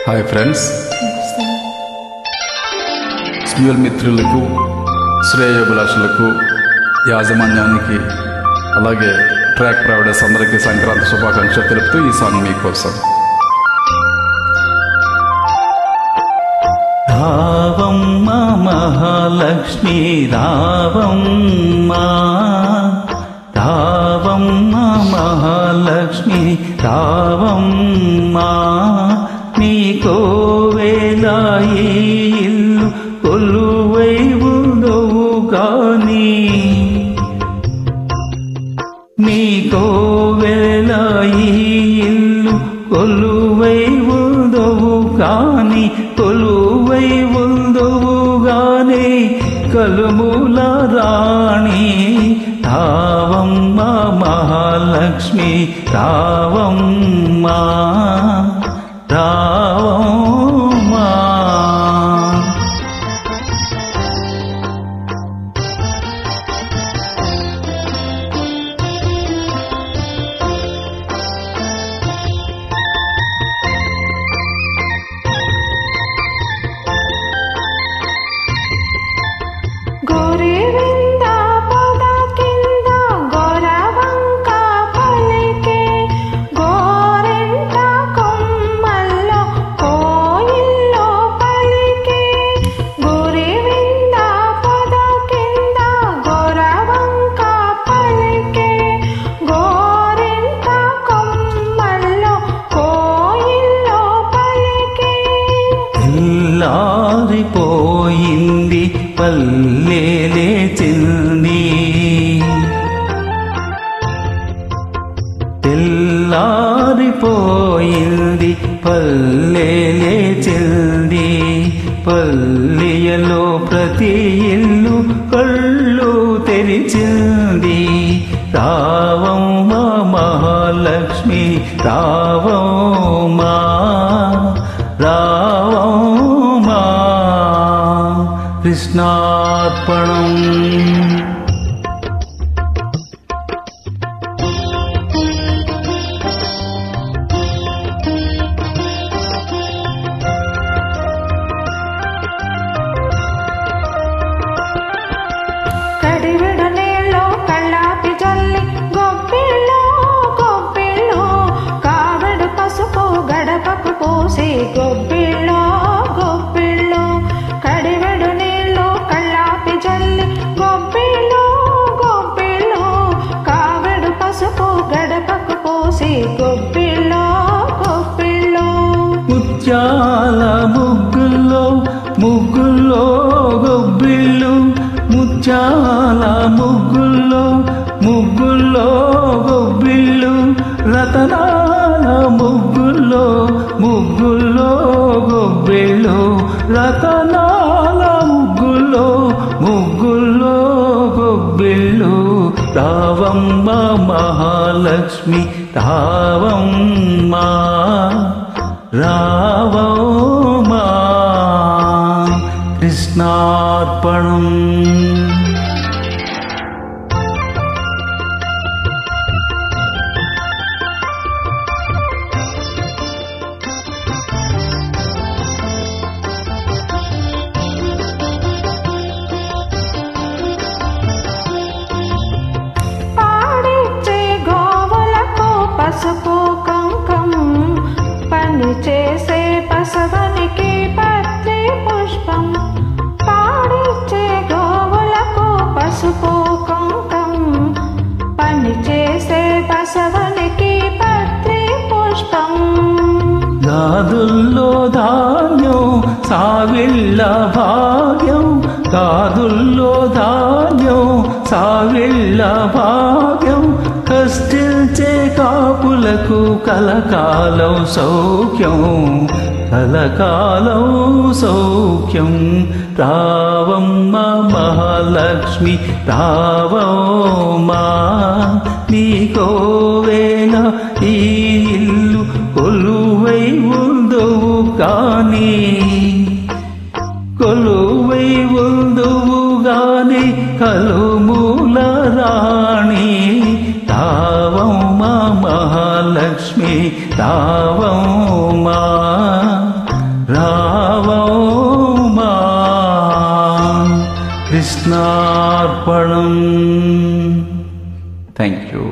Hi friends, Smule మిత్రులకు, శ్రేయోభిలాషులకు, యాజమాన్యానికి, అలాగే ట్రాక్ ప్రొవైడర్స్ అందరికీ సంక్రాంతి శుభాకాంక్షలు తెలుపుతూ ఈ సాంగ్ మీకోసం. రావమ్మ మహాలక్ష్మి రావమ్మ, రావమ్మ మహాలక్ష్మి రావమ్మ, నీ కోవెల ఈ ఇల్లు కొలువై ఉందవు గాని, నీ కోవెల ఈ ఇల్లు కొలువై ఉందవు కాని, కొలువై ఉందవు గాని కలుముల రాణి. రావమ్మ మహాలక్ష్మి రావమ్మ, రావమ్మ. తెల్లారిపోయింది పల్లెలే చెల్లి, తెల్లారిపోయింది పల్లెలే చెల్లి, పల్లెయలో ప్రతి ఇల్లు కళ్ళు తెరిచింది. రావమ్మ మహాలక్ష్మి రావమ్మ, రావమ్మ. కృష్ణార్పణం. కడివిడనేలో కళ్ళాపి జల్లి గొప్పిళ్ళు గొప్పిళ్ళు, కావెడు పసుపు గడపకు పోసి గొప్పిళ్ళు గొప్పిళ్ళు, కడివెడు నీళ్ళు కళ్ళాపి జల్లి గొప్పిళ్ళు గొప్పిళ్ళు, కావెడు పసుపు గడపకు పోసి గొప్పిళ్ళు గొప్పిళ్ళు. ముత్యాల ముగ్గుల్లో ముగ్గుల్లో గొబ్బిళ్ళు, ముత్యాల ముగ్గుల్లో ముగ్గుల్లో గొబ్బిళ్ళు, రతనాల ముగ్గుల్లో ముగ్గుల్లో గొబ్బిళ్ళు, రతనాల ముగ్గుల్లో ముగ్గుల్లో గొబ్బిళ్ళు. రావమ్మ మహాలక్ష్మి రావమ్మ, రావమ్మ. కృష్ణార్పణం. పాడిచ్చే గోవులకు పసుపు కుంకం, పని చేసే పసవనికి పత్రి పుష్పం, పాడిచ్చే గోవులకు పసుపు కుంకం, పని చేసే పసవనికి పత్రి పుష్పం. గాదుల్లో ధాన్యం సావిళ్ళ భాగ్యం, గాదుల్లో ధాన్యం సావిళ్ళ భాగ్యం, కష్టించే కాపులకు కలకాలం సౌఖ్యం, కలకాలం సౌఖ్యం. రావమ్మ మహాలక్ష్మి రావమ్మ, నీ కోవెల ఈ ఇల్లు కొలువై ఉందవు కాని, కొలువై ఉందవు గాని కలుమూల రాణి. రావమ్మ మహాలక్ష్మి రావమ్మ, కృష్ణార్పణం. Thank you.